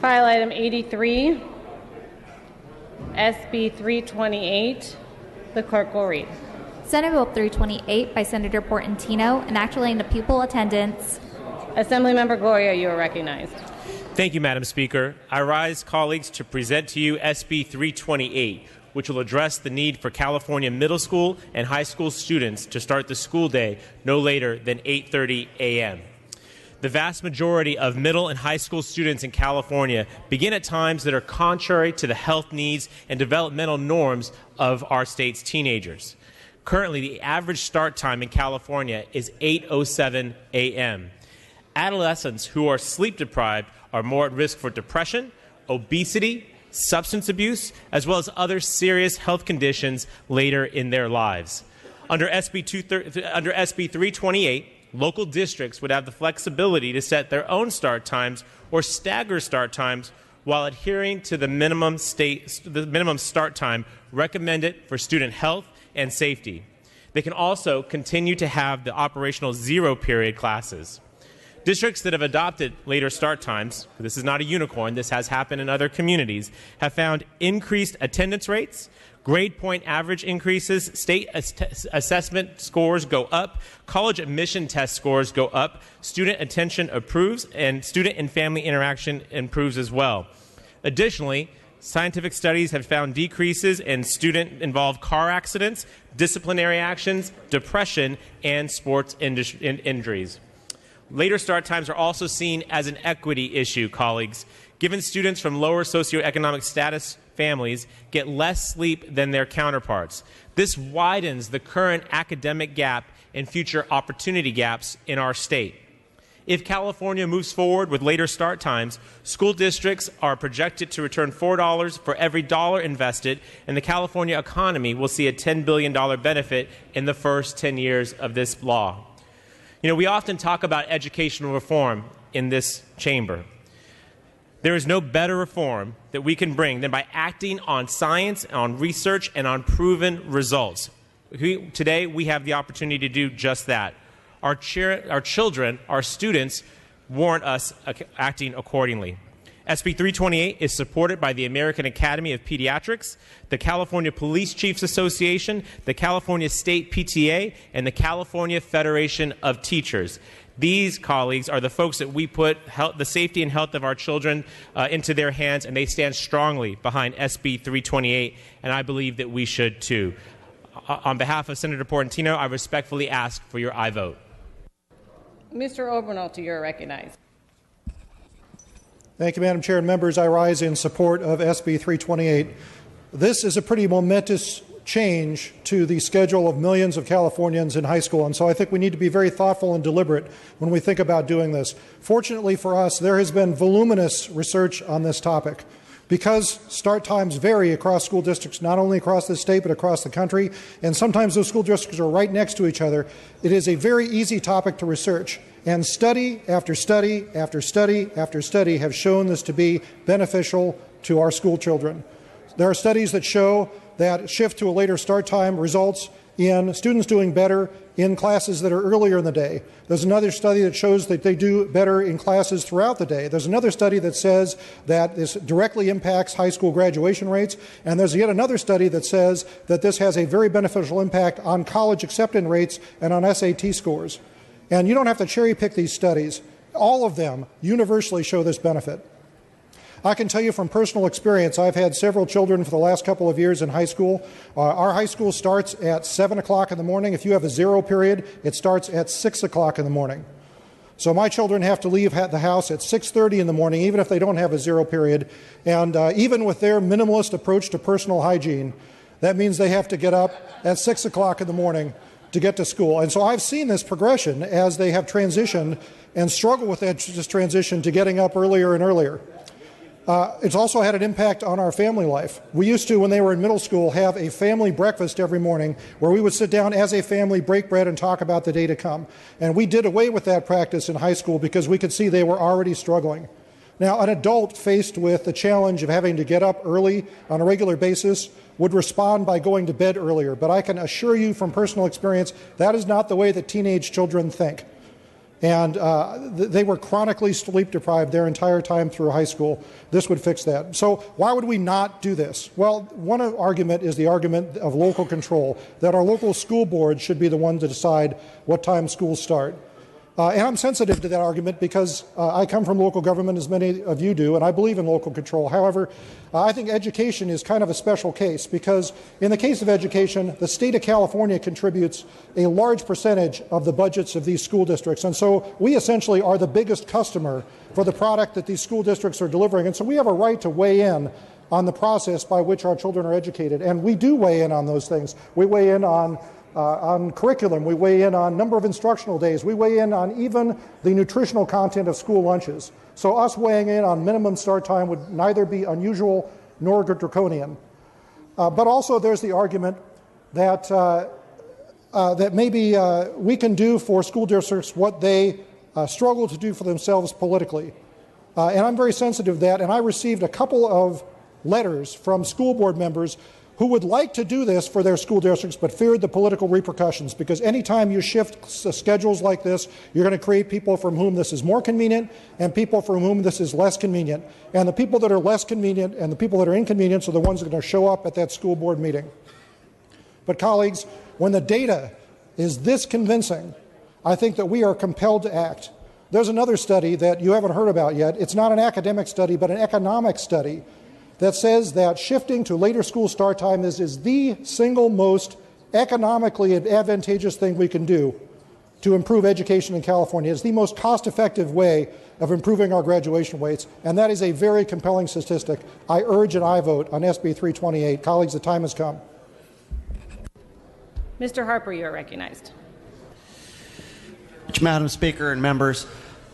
File item 83, SB328. The clerk will read. Senate Bill 328 by Senator Portantino, enacting the pupil attendance. Assemblymember Gloria, you are recognized. Thank you, Madam Speaker. I rise, colleagues, to present to you SB 328, which will address the need for California middle school and high school students to start the school day no later than 8:30 a.m. The vast majority of middle and high school students in California begin at times that are contrary to the health needs and developmental norms of our state's teenagers. Currently, the average start time in California is 8:07 a.m. Adolescents who are sleep deprived are more at risk for depression, obesity, substance abuse, as well as other serious health conditions later in their lives. Under SB 328, local districts would have the flexibility to set their own start times or stagger start times while adhering to the minimum start time recommended for student health and safety. They can also continue to have the operational zero-period classes. Districts that have adopted later start times, this is not a unicorn, this has happened in other communities, have found increased attendance rates, grade point average increases, state assessment scores go up, college admission test scores go up, student attention improves, and student and family interaction improves as well. Additionally, scientific studies have found decreases in student-involved car accidents, disciplinary actions, depression, and sports injuries. Later start times are also seen as an equity issue, colleagues. Given students from lower socioeconomic status families get less sleep than their counterparts. This widens the current academic gap and future opportunity gaps in our state. If California moves forward with later start times, school districts are projected to return $4 for every dollar invested, and the California economy will see a $10 billion benefit in the first 10 years of this law. You know, we often talk about educational reform in this chamber. There is no better reform that we can bring than by acting on science, on research, and on proven results. Today, we have the opportunity to do just that. Our children, our students, warrant us acting accordingly. SB 328 is supported by the American Academy of Pediatrics, the California Police Chiefs Association, the California State PTA, and the California Federation of Teachers. These colleagues are the folks that we put the safety and health of our children into their hands, and they stand strongly behind SB 328, and I believe that we should too. On behalf of Senator Portantino, I respectfully ask for your aye vote. Mr. Obernolte, you're recognized. Thank you, Madam Chair and members. I rise in support of SB 328. This is a pretty momentous change to the schedule of millions of Californians in high school, and so I think we need to be very thoughtful and deliberate when we think about doing this. Fortunately for us, there has been voluminous research on this topic. Because start times vary across school districts, not only across the state but across the country, and sometimes those school districts are right next to each other, it is a very easy topic to research. And study after study after study after study have shown this to be beneficial to our school children. There are studies that show that shift to a later start time results in students doing better in classes that are earlier in the day. There's another study that shows that they do better in classes throughout the day. There's another study that says that this directly impacts high school graduation rates. And there's yet another study that says that this has a very beneficial impact on college acceptance rates and on SAT scores. And you don't have to cherry pick these studies. All of them universally show this benefit. I can tell you from personal experience, I've had several children for the last couple of years in high school. Our high school starts at 7 o'clock in the morning. If you have a zero period, it starts at 6 o'clock in the morning. So my children have to leave the house at 6:30 in the morning, even if they don't have a zero period. And even with their minimalist approach to personal hygiene, that means they have to get up at 6 o'clock in the morning to get to school. And so I've seen this progression as they have transitioned and struggle with this transition to getting up earlier and earlier. It's also had an impact on our family life. We used to, when they were in middle school, have a family breakfast every morning where we would sit down as a family, break bread, and talk about the day to come. And we did away with that practice in high school because we could see they were already struggling. Now, an adult faced with the challenge of having to get up early on a regular basis would respond by going to bed earlier. But I can assure you from personal experience, that is not the way that teenage children think. and they were chronically sleep deprived their entire time through high school. This would fix that. So why would we not do this? Well, one argument is the argument of local control, that our local school board should be the one to decide what time schools start. And I'm sensitive to that argument because I come from local government, as many of you do, and I believe in local control. However, I think education is kind of a special case because in the case of education, the state of California contributes a large percentage of the budgets of these school districts. And so we essentially are the biggest customer for the product that these school districts are delivering. And so we have a right to weigh in on the process by which our children are educated. And we do weigh in on those things. We weigh in on curriculum, we weigh in on number of instructional days, we weigh in on even the nutritional content of school lunches. So us weighing in on minimum start time would neither be unusual nor draconian. But also there's the argument that, that maybe we can do for school districts what they struggle to do for themselves politically. And I'm very sensitive to that, and I received a couple of letters from school board members who would like to do this for their school districts but feared the political repercussions, because anytime you shift schedules like this, you're going to create people for whom this is more convenient and people for whom this is less convenient. And the people that are less convenient and the people that are inconvenienced are the ones that are going to show up at that school board meeting. But colleagues, when the data is this convincing, I think that we are compelled to act. There's another study that you haven't heard about yet. It's not an academic study, but an economic study that says that shifting to later school start time is the single most economically advantageous thing we can do to improve education in California. It's the most cost-effective way of improving our graduation rates, and that is a very compelling statistic. I urge an aye vote on SB 328. Colleagues, the time has come. Mr. Harper, you are recognized. Madam Speaker and members,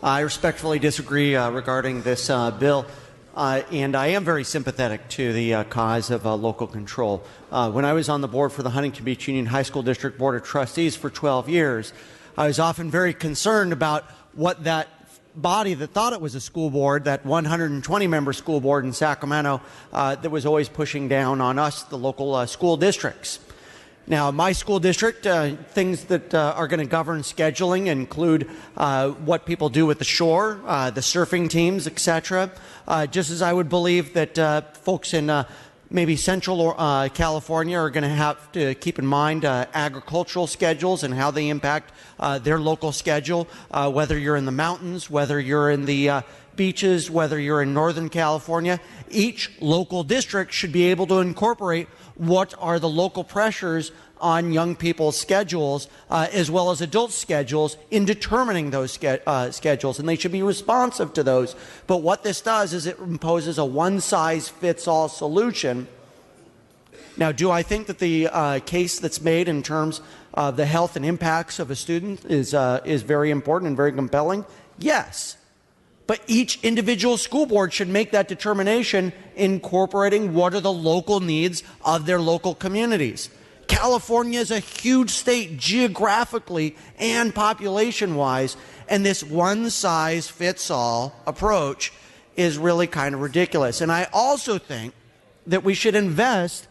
I respectfully disagree regarding this bill. And I am very sympathetic to the cause of local control. When I was on the board for the Huntington Beach Union High School District Board of Trustees for 12 years, I was often very concerned about what that body that thought it was a school board, that 120-member school board in Sacramento, that was always pushing down on us, the local school districts. Now, my school district, things that are going to govern scheduling include what people do with the shore, the surfing teams, etc. Just as I would believe that folks in maybe Central California are going to have to keep in mind agricultural schedules and how they impact their local schedule, whether you're in the mountains, whether you're in the beaches, whether you're in Northern California. Each local district should be able to incorporate what are the local pressures on young people's schedules as well as adult schedules in determining those schedules, and they should be responsive to those. But what this does is it imposes a one-size-fits-all solution. Now, do I think that the case that's made in terms of the health and impacts of a student is very important and very compelling? Yes. But each individual school board should make that determination, incorporating what are the local needs of their local communities. California is a huge state geographically and population-wise, and this one-size-fits-all approach is really kind of ridiculous. And I also think that we should invest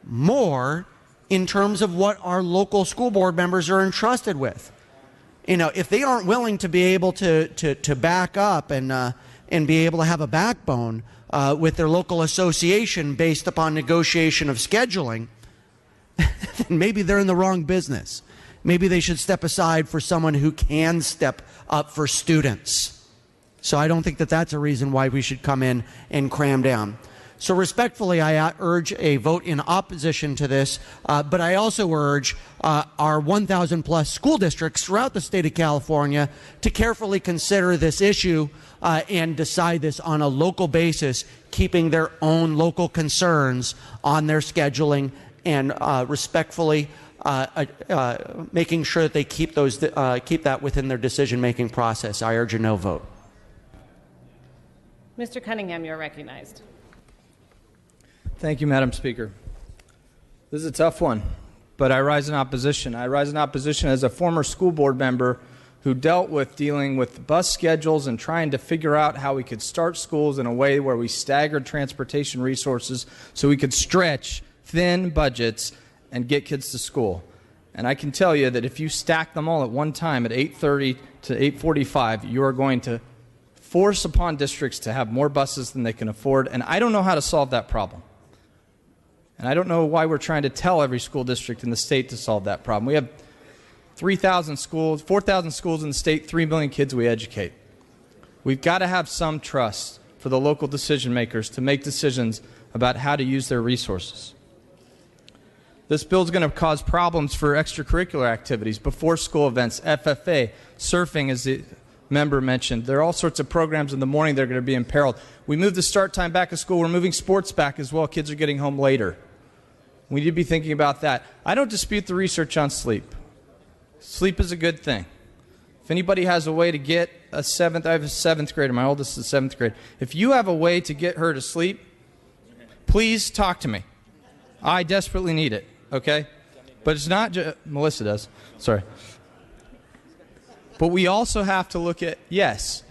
more in terms of what our local school board members are entrusted with. You know, if they aren't willing to be able to back up and be able to have a backbone with their local association based upon negotiation of scheduling, then maybe they're in the wrong business. Maybe they should step aside for someone who can step up for students. So I don't think that that's a reason why we should come in and cram down. So respectfully, I urge a vote in opposition to this, but I also urge our 1,000 plus school districts throughout the state of California to carefully consider this issue and decide this on a local basis, keeping their own local concerns on their scheduling and respectfully making sure that they keep that within their decision-making process. I urge a no vote. Mr. Cunningham, you are recognized. Thank you, Madam Speaker. This is a tough one, but I rise in opposition. I rise in opposition as a former school board member who dealt with dealing with bus schedules and trying to figure out how we could start schools in a way where we staggered transportation resources so we could stretch thin budgets and get kids to school. And I can tell you that if you stack them all at one time at 8:30 to 8:45, you are going to force upon districts to have more buses than they can afford. And I don't know how to solve that problem. And I don't know why we're trying to tell every school district in the state to solve that problem. We have 3,000 schools, 4,000 schools in the state, 3 million kids we educate. We've got to have some trust for the local decision makers to make decisions about how to use their resources. This bill is going to cause problems for extracurricular activities, before school events, FFA, surfing, as the member mentioned. There are all sorts of programs in the morning that are going to be imperiled. We moved the start time back to school. We're moving sports back as well. Kids are getting home later. We need to be thinking about that. I don't dispute the research on sleep. Sleep is a good thing. If anybody has a way to get I have a seventh grader. My oldest is seventh grade. If you have a way to get her to sleep, please talk to me. I desperately need it, okay? But it's not just, Melissa does, sorry. But we also have to look at, yes,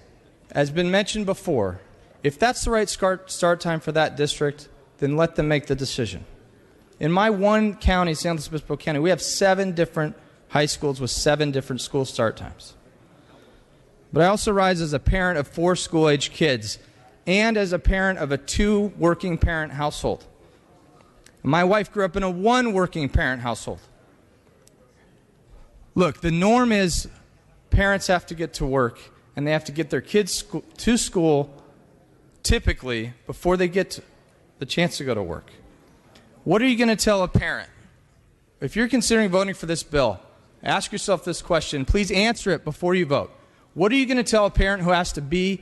as been mentioned before, if that's the right start time for that district, then let them make the decision. In my one county, San Luis Obispo County, we have 7 different high schools with 7 different school start times. But I also rise as a parent of 4 school-age kids and as a parent of a 2 working parent household. My wife grew up in a 1 working parent household. Look, the norm is parents have to get to work and they have to get their kids to school typically before they get the chance to go to work. What are you going to tell a parent? If you're considering voting for this bill, ask yourself this question. Please answer it before you vote. What are you going to tell a parent who has to be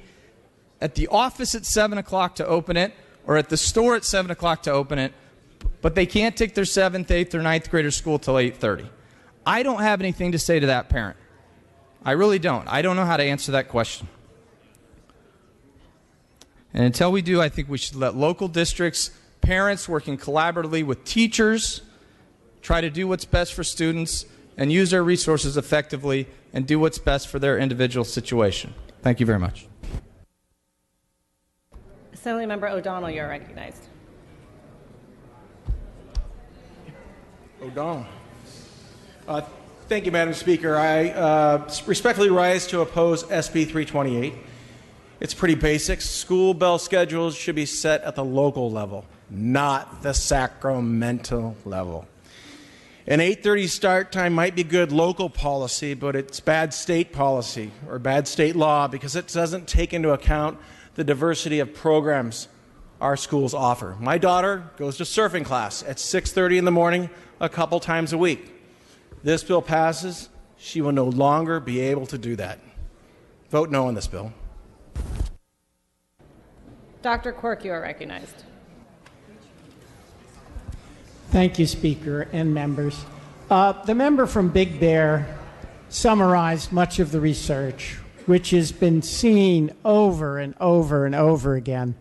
at the office at 7 o'clock to open it or at the store at 7 o'clock to open it, but they can't take their 7th, 8th, or 9th grader to school till 8:30? I don't have anything to say to that parent. I really don't. I don't know how to answer that question. And until we do, I think we should let local districts, parents working collaboratively with teachers, try to do what's best for students and use their resources effectively and do what's best for their individual situation. Thank you very much. Assemblymember O'Donnell, you're recognized. O'Donnell. Thank you, Madam Speaker. I respectfully rise to oppose SB 328. It's pretty basic. School bell schedules should be set at the local level, not the sacramental level. An 8:30 start time might be good local policy, but it's bad state policy or bad state law because it doesn't take into account the diversity of programs our schools offer. My daughter goes to surfing class at 6:30 in the morning a couple times a week. This bill passes, she will no longer be able to do that. Vote no on this bill. Dr. Quirk, you are recognized. Thank you, Speaker and members. The member from Big Bear summarized much of the research, which has been seen over and over and over again.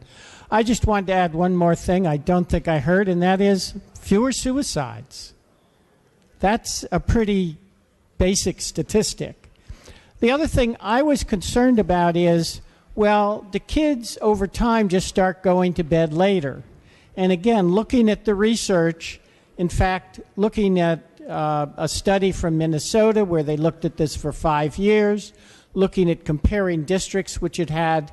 I just wanted to add one more thing I don't think I heard, and that is fewer suicides. That's a pretty basic statistic. The other thing I was concerned about is, well, the kids over time just start going to bed later. And again, looking at the research, in fact, looking at a study from Minnesota where they looked at this for 5 years, looking at comparing districts which had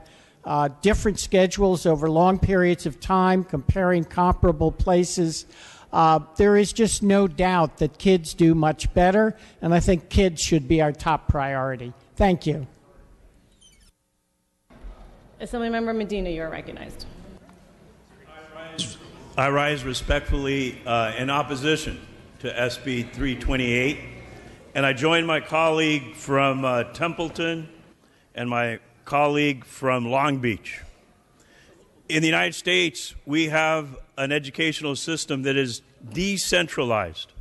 different schedules over long periods of time, comparing comparable places, there is just no doubt that kids do much better, and I think kids should be our top priority. Thank you. Assemblymember Medina, you are recognized. I rise respectfully in opposition to SB 328, and I join my colleague from Templeton and my colleague from Long Beach. In the United States, we have an educational system that is decentralized.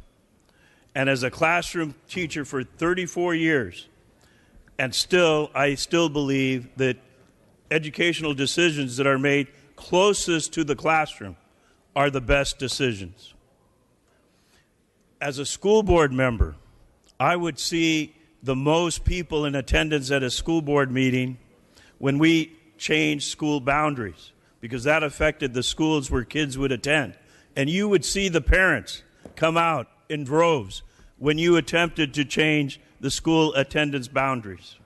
And as a classroom teacher for 34 years, and I still believe that educational decisions that are made closest to the classroom are the best decisions. As a school board member, I would see the most people in attendance at a school board meeting when we changed school boundaries, because that affected the schools where kids would attend. And you would see the parents come out in droves when you attempted to change the school attendance boundaries.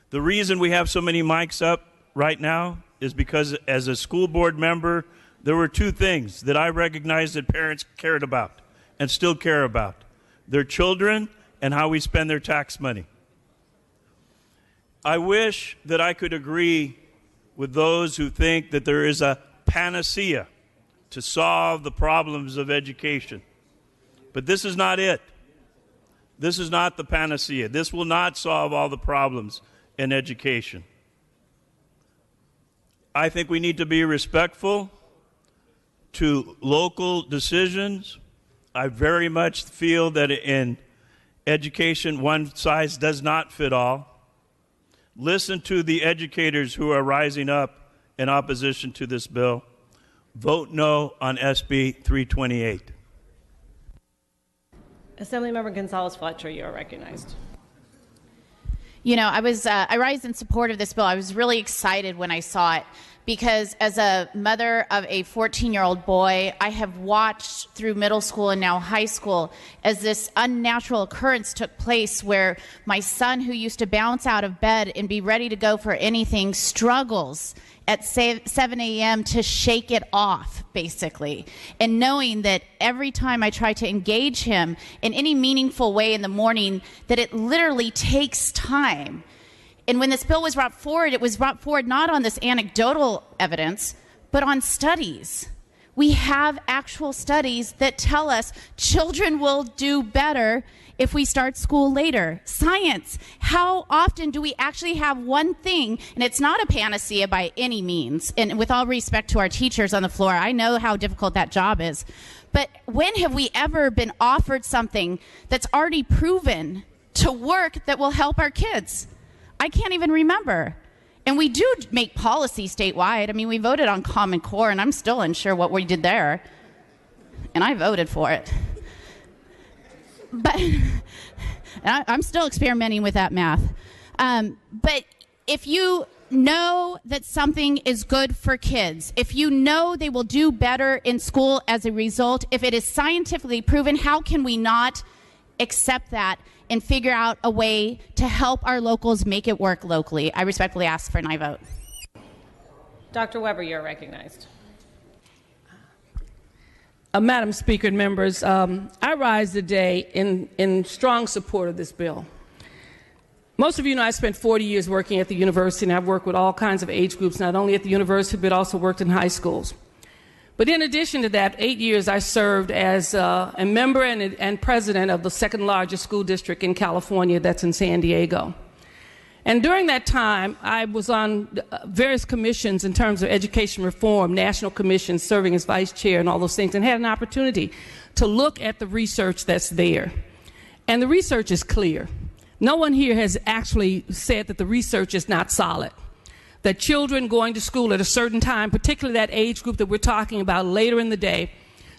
The reason we have so many mics up right now is because as a school board member, there were two things that I recognized that parents cared about and still care about: their children and how we spend their tax money. I wish that I could agree with those who think that there is a panacea to solve the problems of education. But this is not it. This is not the panacea. This will not solve all the problems in education. I think we need to be respectful to local decisions. I very much feel that in education, one size does not fit all. Listen to the educators who are rising up in opposition to this bill. Vote no on SB 328. Assemblymember Gonzalez-Fletcher, you are recognized. You know, I rise in support of this bill. I was really excited when I saw it because as a mother of a 14-year-old boy, I have watched through middle school and now high school as this unnatural occurrence took place where my son, who used to bounce out of bed and be ready to go for anything, struggles at 7 a.m. to shake it off, basically. And knowing that every time I try to engage him in any meaningful way in the morning, that it literally takes time. And when this bill was brought forward, it was brought forward not on this anecdotal evidence, but on studies. We have actual studies that tell us children will do better if we start school later. Science. How often do we actually have one thing, and it's not a panacea by any means, and with all respect to our teachers on the floor, I know how difficult that job is, but when have we ever been offered something that's already proven to work that will help our kids? I can't even remember. And we do make policy statewide. I mean, we voted on Common Core, and I'm still unsure what we did there. And I voted for it. But I'm still experimenting with that math. But if you know that something is good for kids, if you know they will do better in school as a result, if it is scientifically proven, how can we not accept that and figure out a way to help our locals make it work locally? I respectfully ask for an aye vote. Dr. Weber, you're recognized. Madam Speaker and members, I rise today in strong support of this bill. Most of you know I spent 40 years working at the university, and I've worked with all kinds of age groups, not only at the university, but also worked in high schools. But in addition to that, 8 years I served as a member and president of the second largest school district in California, that's in San Diego. And during that time, I was on various commissions in terms of education reform, national commissions, serving as vice chair and all those things, and had an opportunity to look at the research that's there. And the research is clear. No one here has actually said that the research is not solid, that children going to school at a certain time, particularly that age group that we're talking about later in the day,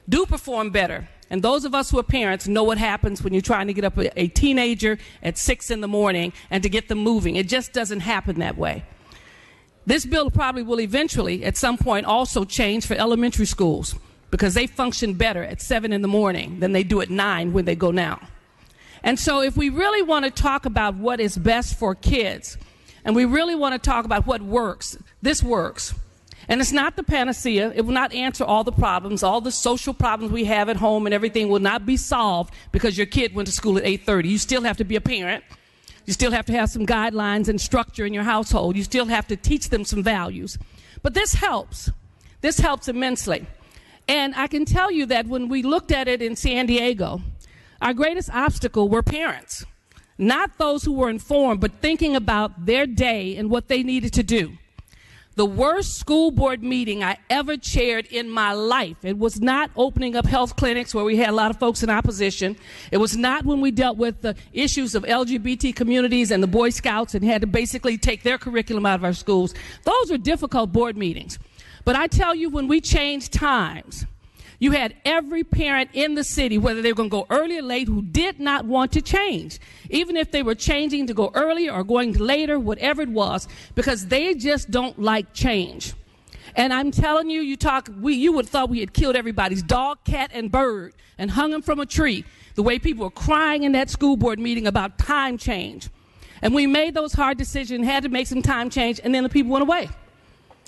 do perform better. And those of us who are parents know what happens when you're trying to get up a teenager at 6 in the morning and to get them moving. It just doesn't happen that way. This bill probably will eventually, at some point, also change for elementary schools because they function better at 7 in the morning than they do at 9 when they go now. And so if we really want to talk about what is best for kids, and we really want to talk about what works, this works. And it's not the panacea. It will not answer all the problems. All the social problems we have at home and everything will not be solved because your kid went to school at 8:30. You still have to be a parent. You still have to have some guidelines and structure in your household. You still have to teach them some values. But this helps. This helps immensely. And I can tell you that when we looked at it in San Diego, our greatest obstacle were parents. Not those who were informed, but thinking about their day and what they needed to do. The worst school board meeting I ever chaired in my life, it was not opening up health clinics where we had a lot of folks in opposition. It was not when we dealt with the issues of LGBT communities and the Boy Scouts and had to basically take their curriculum out of our schools. Those are difficult board meetings. But I tell you, when we changed times, you had every parent in the city, whether they were going to go early or late, who did not want to change, even if they were changing to go earlier or going later, whatever it was, because they just don't like change. And I'm telling you, you would have thought we had killed everybody's dog, cat, and bird and hung them from a tree. The way people were crying in that school board meeting about time change. And we made those hard decisions, had to make some time change, and then the people went away.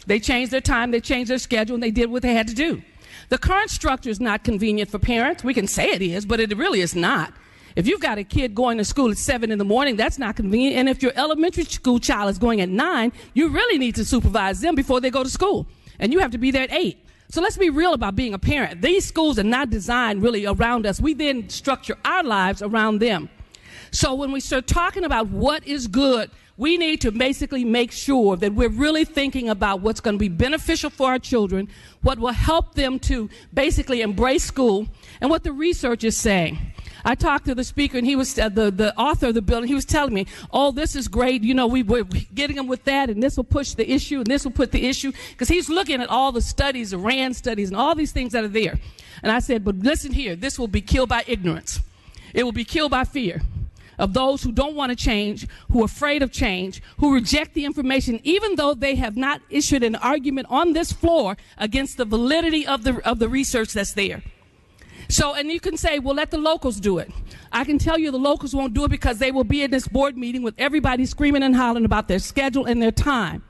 They changed their time, they changed their schedule, and they did what they had to do. The current structure is not convenient for parents. We can say it is, but it really is not. If you've got a kid going to school at 7 in the morning, that's not convenient. And if your elementary school child is going at 9, you really need to supervise them before they go to school. And you have to be there at 8. So let's be real about being a parent. These schools are not designed really around us. We then structure our lives around them. So when we start talking about what is good, we need to basically make sure that we're really thinking about what's going to be beneficial for our children, what will help them to basically embrace school, and what the research is saying. I talked to the speaker, and he was the author of the bill, and he was telling me, oh, this is great. You know, we're getting them with that, and this will push the issue, and this will put the issue, because he's looking at all the studies, the RAND studies, and all these things that are there. And I said, but listen here, this will be killed by ignorance. It will be killed by fear of those who don't want to change, who are afraid of change, who reject the information, even though they have not issued an argument on this floor against the validity of the research that's there. So, and you can say, well, let the locals do it. I can tell you the locals won't do it because they will be in this board meeting with everybody screaming and hollering about their schedule and their time,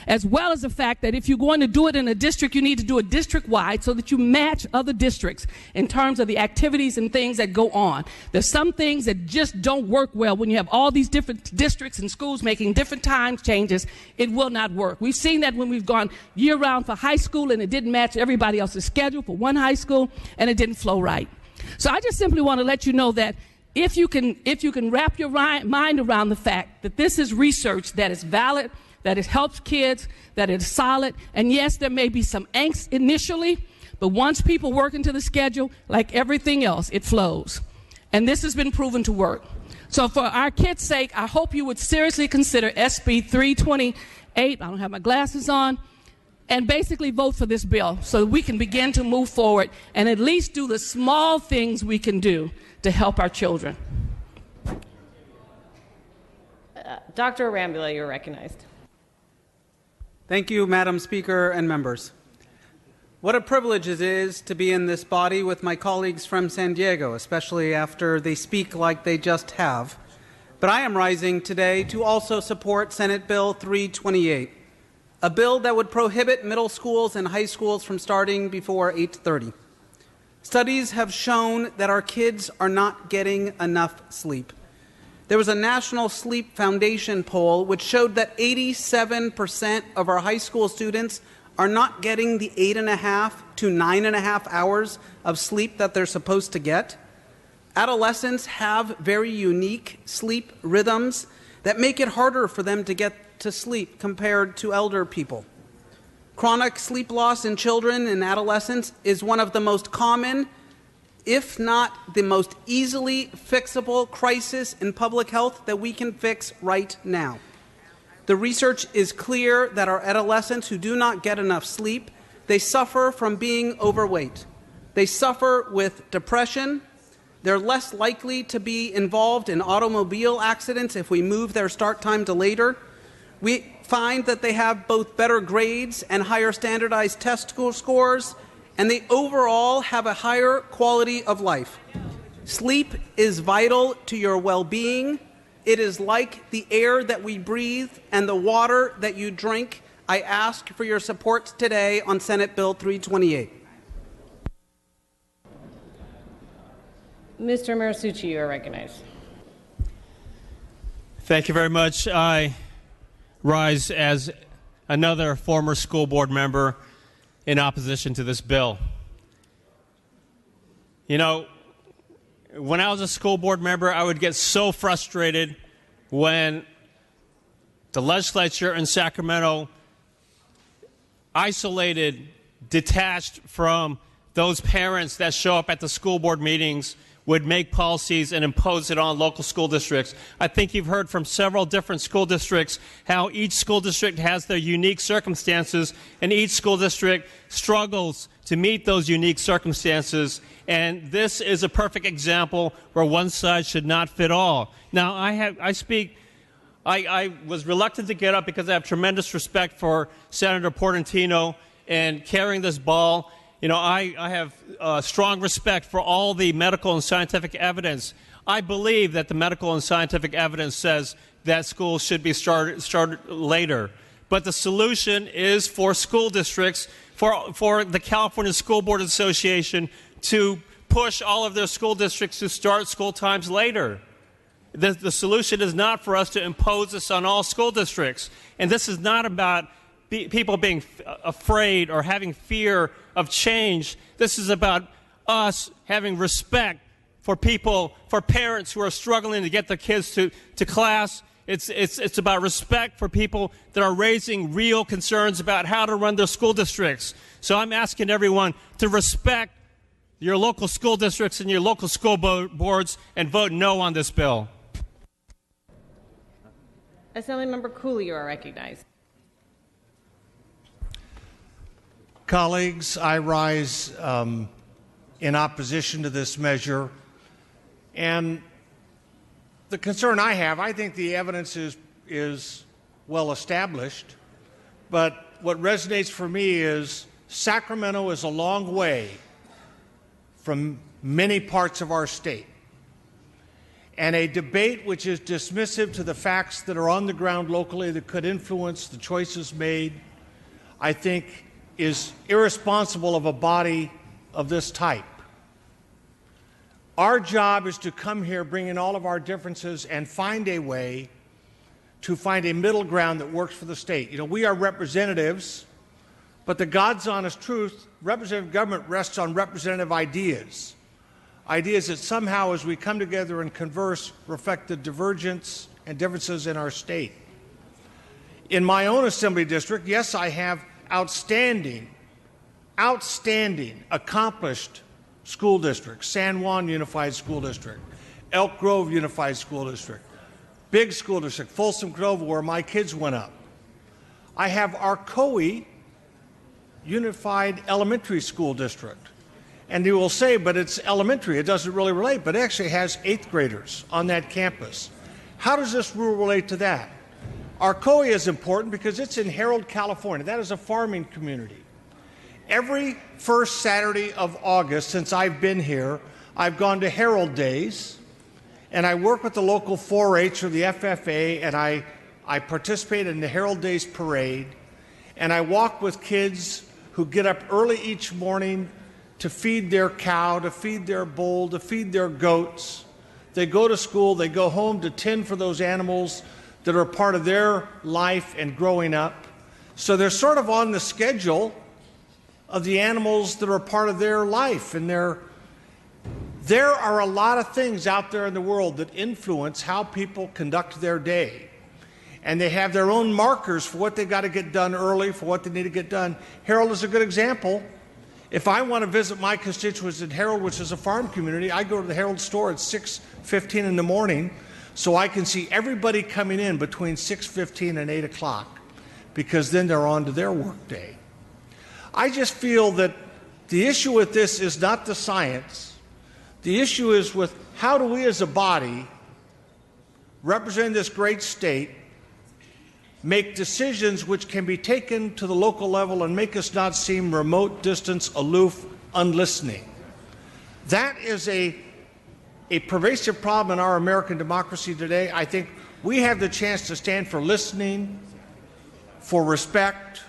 as well as the fact that if you're going to do it in a district, you need to do it district-wide so that you match other districts in terms of the activities and things that go on. There's some things that just don't work well when you have all these different districts and schools making different time changes. It will not work. We've seen that when we've gone year-round for high school and it didn't match everybody else's schedule for one high school and it didn't flow right. So I just simply want to let you know that if you can wrap your mind around the fact that this is research that is valid, that it helps kids, that it's solid, and yes, there may be some angst initially, but once people work into the schedule, like everything else, it flows. And this has been proven to work. So for our kids' sake, I hope you would seriously consider SB 328, I don't have my glasses on, and basically vote for this bill so that we can begin to move forward and at least do the small things we can do to help our children. Dr. Arambula, you're recognized. Thank you, Madam Speaker and members. What a privilege it is to be in this body with my colleagues from San Diego, especially after they speak like they just have. But I am rising today to also support Senate Bill 328, a bill that would prohibit middle schools and high schools from starting before 8:30. Studies have shown that our kids are not getting enough sleep. There was a National Sleep Foundation poll which showed that 87% of our high school students are not getting the 8.5 to 9.5 hours of sleep that they're supposed to get. Adolescents have very unique sleep rhythms that make it harder for them to get to sleep compared to elder people. Chronic sleep loss in children and adolescents is one of the most common, if not the most easily fixable crisis in public health that we can fix right now. The research is clear that our adolescents who do not get enough sleep, they suffer from being overweight. They suffer with depression. They're less likely to be involved in automobile accidents if we move their start time to later. We find that they have both better grades and higher standardized test scores, and they overall have a higher quality of life. Sleep is vital to your well-being. It is like the air that we breathe and the water that you drink. I ask for your support today on Senate Bill 328. Mr. Marasucci, you are recognized. Thank you very much. I rise as another former school board member in opposition to this bill. You know, when I was a school board member, I would get so frustrated when the legislature in Sacramento isolated, detached from those parents that show up at the school board meetings, would make policies and impose it on local school districts. I think you've heard from several different school districts how each school district has their unique circumstances, and each school district struggles to meet those unique circumstances. And this is a perfect example where one size should not fit all. Now, I was reluctant to get up because I have tremendous respect for Senator Portantino in carrying this ball. You know, I have strong respect for all the medical and scientific evidence. I believe that the medical and scientific evidence says that schools should be started later. But the solution is for school districts, for the California School Board Association to push all of their school districts to start school times later. The solution is not for us to impose this on all school districts. And this is not about people being afraid or having fear of change. This is about us having respect for people, for parents who are struggling to get their kids to class. It's about respect for people that are raising real concerns about how to run their school districts. So I'm asking everyone to respect your local school districts and your local school boards and vote no on this bill. Assemblymember Cooley, you are recognized. Colleagues, I rise in opposition to this measure. And the concern I have, I think the evidence is well established, but what resonates for me is Sacramento is a long way from many parts of our state. And a debate which is dismissive to the facts that are on the ground locally that could influence the choices made, I think is irresponsible of a body of this type. Our job is to come here, bring in all of our differences, and find a way to find a middle ground that works for the state. You know, we are representatives, but the God's honest truth, representative government rests on representative ideas. Ideas that somehow, as we come together and converse, reflect the divergence and differences in our state. In my own assembly district, yes, I have outstanding, accomplished school districts. San Juan Unified School District, Elk Grove Unified School District, big school district, Folsom Grove, where my kids went up. I have Arcoe Unified Elementary School District. And you will say, but it's elementary, it doesn't really relate, but it actually has 8th graders on that campus. How does this rule relate to that? Arcoe is important because it's in Harold, California. That is a farming community. Every first Saturday of August since I've been here, I've gone to Harold Days, and I work with the local 4-H or the FFA, and I participate in the Harold Days parade, and I walk with kids who get up early each morning to feed their cow, to feed their bull, to feed their goats. They go to school, they go home to tend for those animals that are part of their life and growing up. So they're sort of on the schedule of the animals that are part of their life. And there are a lot of things out there in the world that influence how people conduct their day. And they have their own markers for what they've got to get done early, for what they need to get done. Harold is a good example. If I want to visit my constituents in Harold, which is a farm community, I go to the Harold store at 6:15 in the morning so I can see everybody coming in between 6:15 and 8 o'clock, because then they're on to their work day. I just feel that the issue with this is not the science. The issue is with how do we as a body, representing this great state, make decisions which can be taken to the local level and make us not seem remote, distant, aloof, unlistening. That is a pervasive problem in our American democracy today. I think we have the chance to stand for listening, for respect,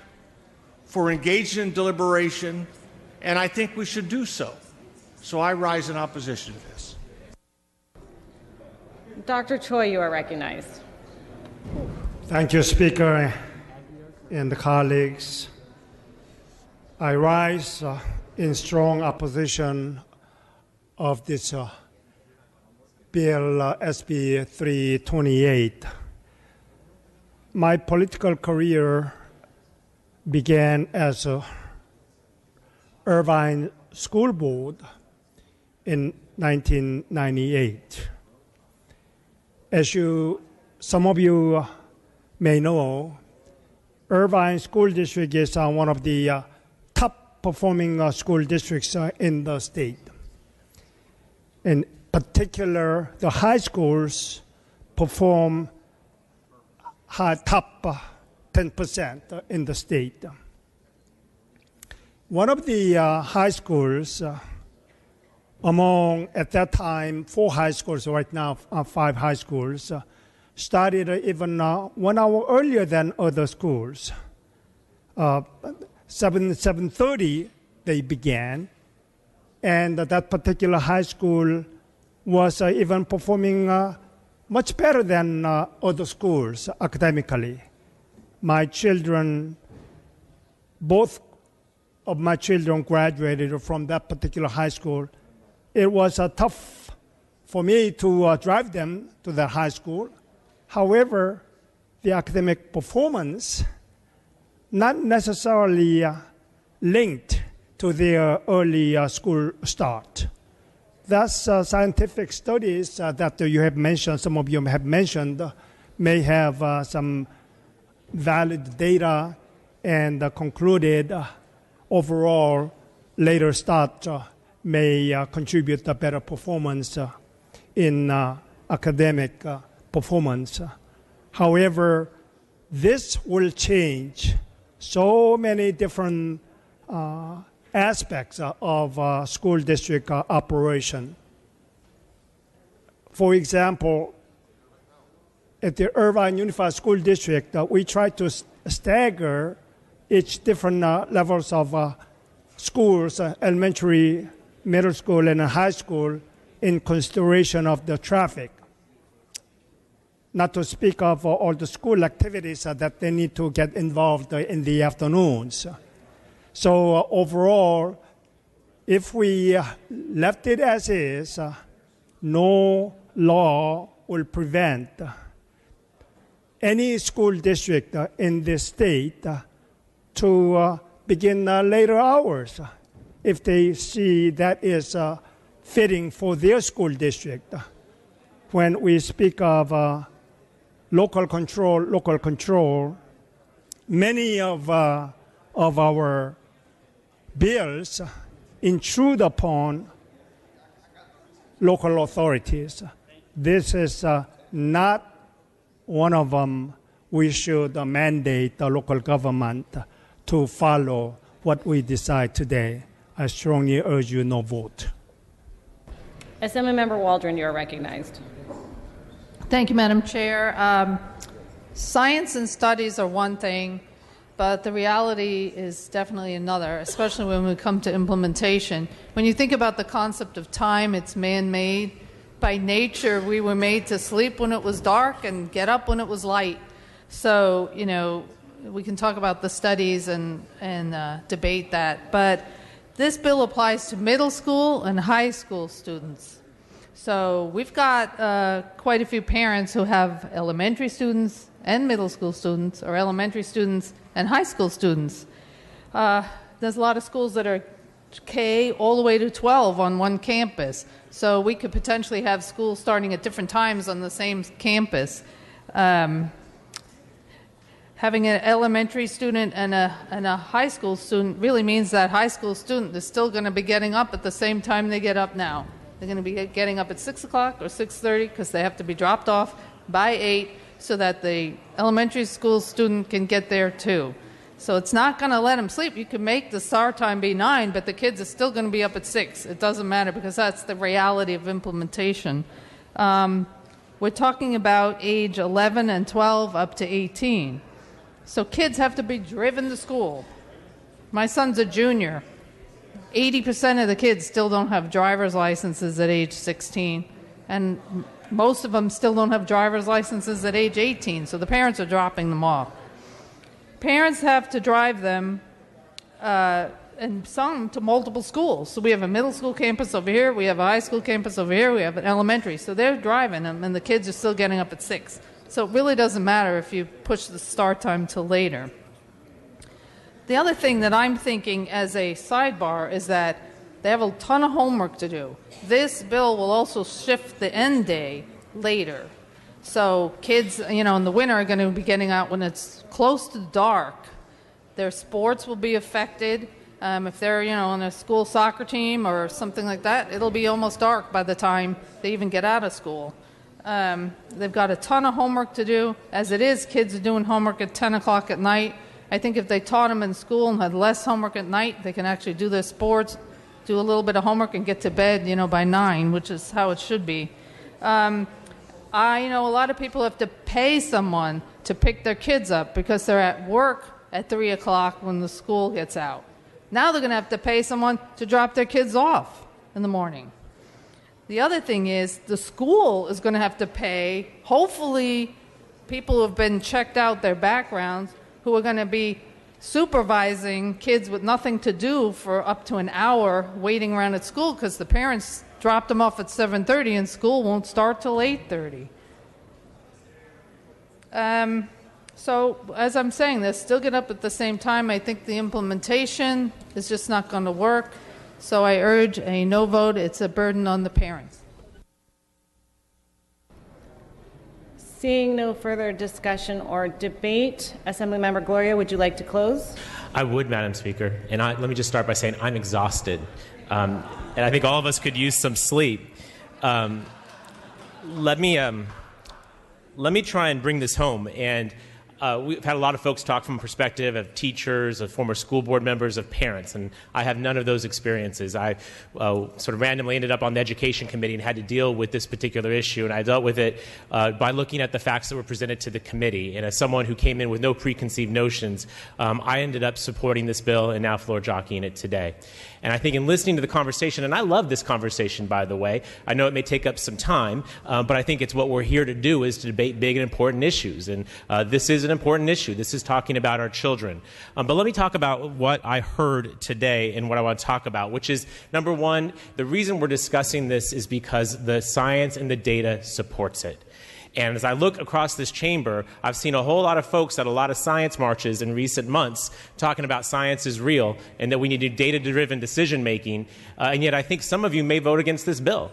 for engagement in deliberation, and I think we should do so. So I rise in opposition to this. Dr. Choi, you are recognized. Thank you, Speaker and colleagues. I rise in strong opposition of this bill, SB 328. My political career began as a Irvine School Board in 1998. As some of you may know, Irvine School District is one of the top performing school districts in the state. In particular, the high schools perform top 10% in the state. One of the high schools, among, at that time, 4 high schools, right now 5 high schools, started even 1 hour earlier than other schools. 7:30 they began, and that particular high school was even performing much better than other schools academically. My children, both of my children graduated from that particular high school. It was tough for me to drive them to the high school. However, the academic performance not necessarily linked to their early school start. Thus, scientific studies that you have mentioned, some of you have mentioned, may have some valid data and concluded overall later start may contribute to better performance in academic performance. However, this will change so many different aspects of school district operation. For example, at the Irvine Unified School District, we try to stagger each different levels of schools, elementary, middle school, and high school, in consideration of the traffic. Not to speak of all the school activities that they need to get involved in the afternoons. So overall, if we left it as is, no law will prevent any school district in this state to begin later hours if they see that is fitting for their school district. When we speak of local control, many of our bills intrude upon local authorities. This is not one of them. We should mandate the local government to follow what we decide today. I strongly urge you no vote. Assemblymember Waldron, you are recognized. Thank you, Madam Chair. Science and studies are one thing, but the reality is definitely another, especially when we come to implementation. When you think about the concept of time, it's man-made. By nature, we were made to sleep when it was dark and get up when it was light. So, you know, we can talk about the studies and debate that, but this bill applies to middle school and high school students. So we've got quite a few parents who have elementary students and middle school students, or elementary students and high school students. There's a lot of schools that are K all the way to 12 on one campus. So we could potentially have schools starting at different times on the same campus. Having an elementary student and a high school student really means that high school student is still going to be getting up at the same time they get up now. They're going to be getting up at 6 o'clock or 6:30 because they have to be dropped off by 8 so that the elementary school student can get there too. So it's not going to let them sleep. You can make the start time be 9, but the kids are still going to be up at 6. It doesn't matter because that's the reality of implementation. We're talking about age 11 and 12 up to 18. So kids have to be driven to school. My son's a junior. 80% of the kids still don't have driver's licenses at age 16, and most of them still don't have driver's licenses at age 18, so the parents are dropping them off. Parents have to drive them, and some to multiple schools. So we have a middle school campus over here, we have a high school campus over here, we have an elementary. So they're driving them, and the kids are still getting up at 6. So it really doesn't matter if you push the start time till later. The other thing that I'm thinking as a sidebar is that they have a ton of homework to do. This bill will also shift the end day later. So kids, you know, in the winter are going to be getting out when it's close to dark. Their sports will be affected. If they're, you know, on a school soccer team or something like that, it'll be almost dark by the time they even get out of school. They've got a ton of homework to do. As it is, kids are doing homework at 10 o'clock at night. I think if they taught them in school and had less homework at night, they can actually do their sports, do a little bit of homework, and get to bed, by 9, which is how it should be. I know a lot of people have to pay someone to pick their kids up because they're at work at 3 o'clock when the school gets out. Now they're going to have to pay someone to drop their kids off in the morning. The other thing is the school is going to have to pay, hopefully, people who have been checked out their backgrounds, who are going to be supervising kids with nothing to do for up to an hour waiting around at school because the parents dropped them off at 7:30 and school won't start till 8:30. So as I'm saying, they're still get up at the same time. I think the implementation is just not going to work. So I urge a no vote. It's a burden on the parents. Seeing no further discussion or debate, Assemblymember Gloria, would you like to close? I would, Madam Speaker. And let me just start by saying I'm exhausted. And I think all of us could use some sleep. Let me try and bring this home. And we've had a lot of folks talk from a perspective of teachers, of former school board members, of parents, and I have none of those experiences. I sort of randomly ended up on the education committee and had to deal with this particular issue, and I dealt with it by looking at the facts that were presented to the committee. And as someone who came in with no preconceived notions, I ended up supporting this bill and now floor jockeying it today. And I think in listening to the conversation, and I love this conversation, by the way, I know it may take up some time, but I think it's what we're here to do is to debate big and important issues. And this is an important issue. This is talking about our children. But let me talk about what I heard today and what I want to talk about, which is, number one, the reason we're discussing this is because the science and the data supports it. And as I look across this chamber, I've seen a whole lot of folks at a lot of science marches in recent months talking about science is real and that we need to do data-driven decision-making. And yet I think some of you may vote against this bill.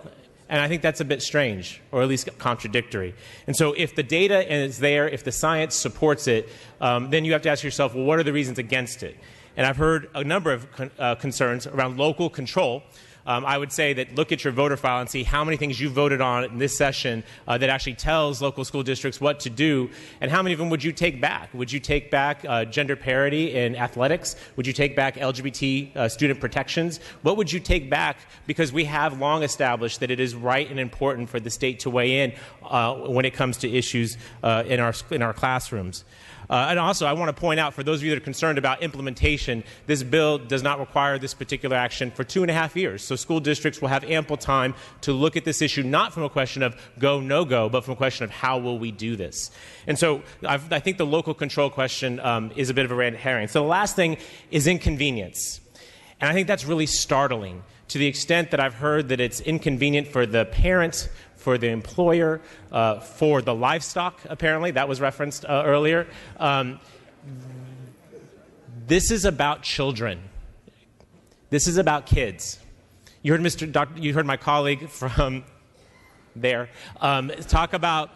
And I think that's a bit strange, or at least contradictory. And so if the data is there, if the science supports it, then you have to ask yourself, well, what are the reasons against it? And I've heard a number of concerns around local control. I would say that look at your voter file and see how many things you voted on in this session that actually tells local school districts what to do, and how many of them would you take back? Would you take back gender parity in athletics? Would you take back LGBT student protections? What would you take back? Because we have long established that it is right and important for the state to weigh in when it comes to issues in our classrooms. And also, I want to point out, for those of you that are concerned about implementation, this bill does not require this particular action for 2.5 years. So school districts will have ample time to look at this issue, not from a question of go, no go, but from a question of how will we do this. And so I think the local control question is a bit of a red herring. So the last thing is inconvenience. And I think that's really startling to the extent that I've heard that it's inconvenient for the parent, for the employer, for the livestock, apparently. That was referenced earlier. This is about children. This is about kids. You heard you heard my colleague from there talk about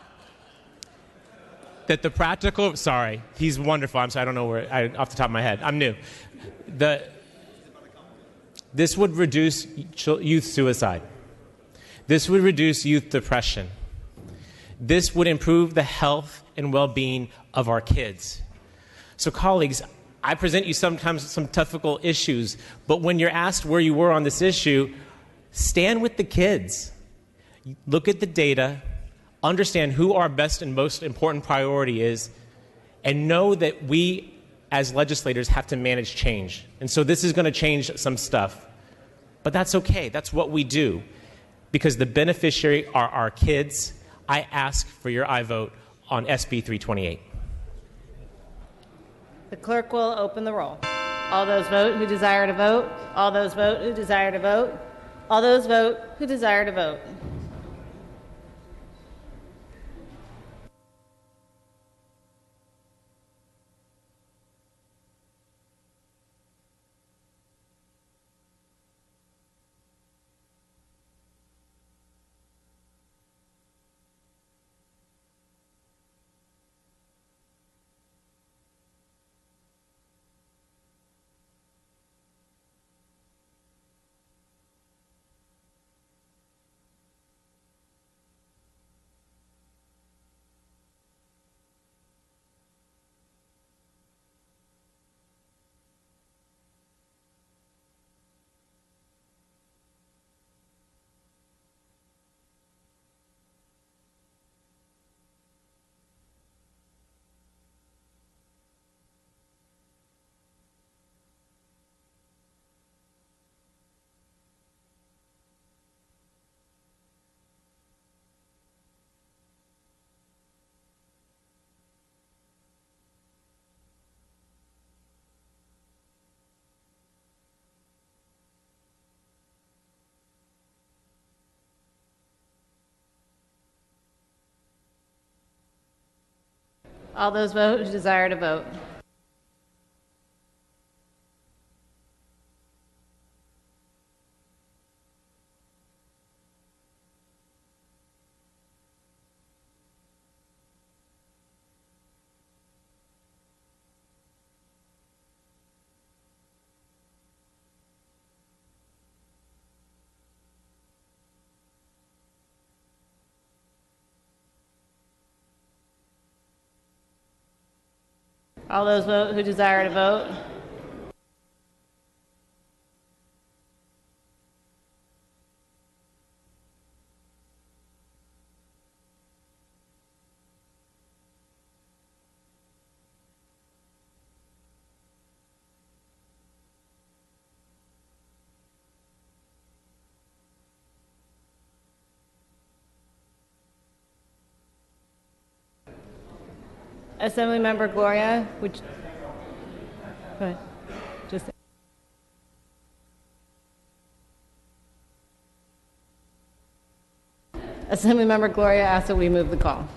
that the practical, sorry, he's wonderful. I'm sorry, I don't know where, off the top of my head. I'm new. This would reduce youth suicide. This would reduce youth depression. This would improve the health and well-being of our kids. So colleagues, I present you sometimes some difficult issues, but when you're asked where you were on this issue, stand with the kids. Look at the data, understand who our best and most important priority is, and know that we as legislators have to manage change. And so this is going to change some stuff. But that's okay. That's what we do. Because the beneficiary are our kids. I ask for your aye vote on SB 328. The clerk will open the roll. All those vote who desire to vote. All those vote who desire to vote. All those vote who desire to vote. All those vote who desire to vote. All those vote who desire to vote. Assemblymember Gloria, which, go ahead. Just. Assemblymember Gloria asks that we move the call.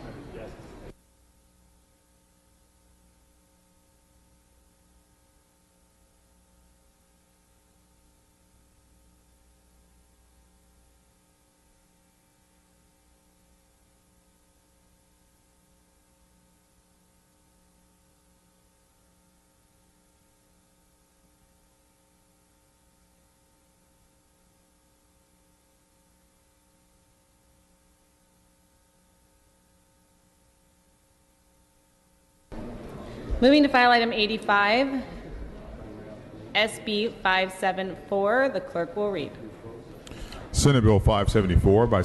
Moving to file item 85, SB 574, the clerk will read. Senate Bill 574 by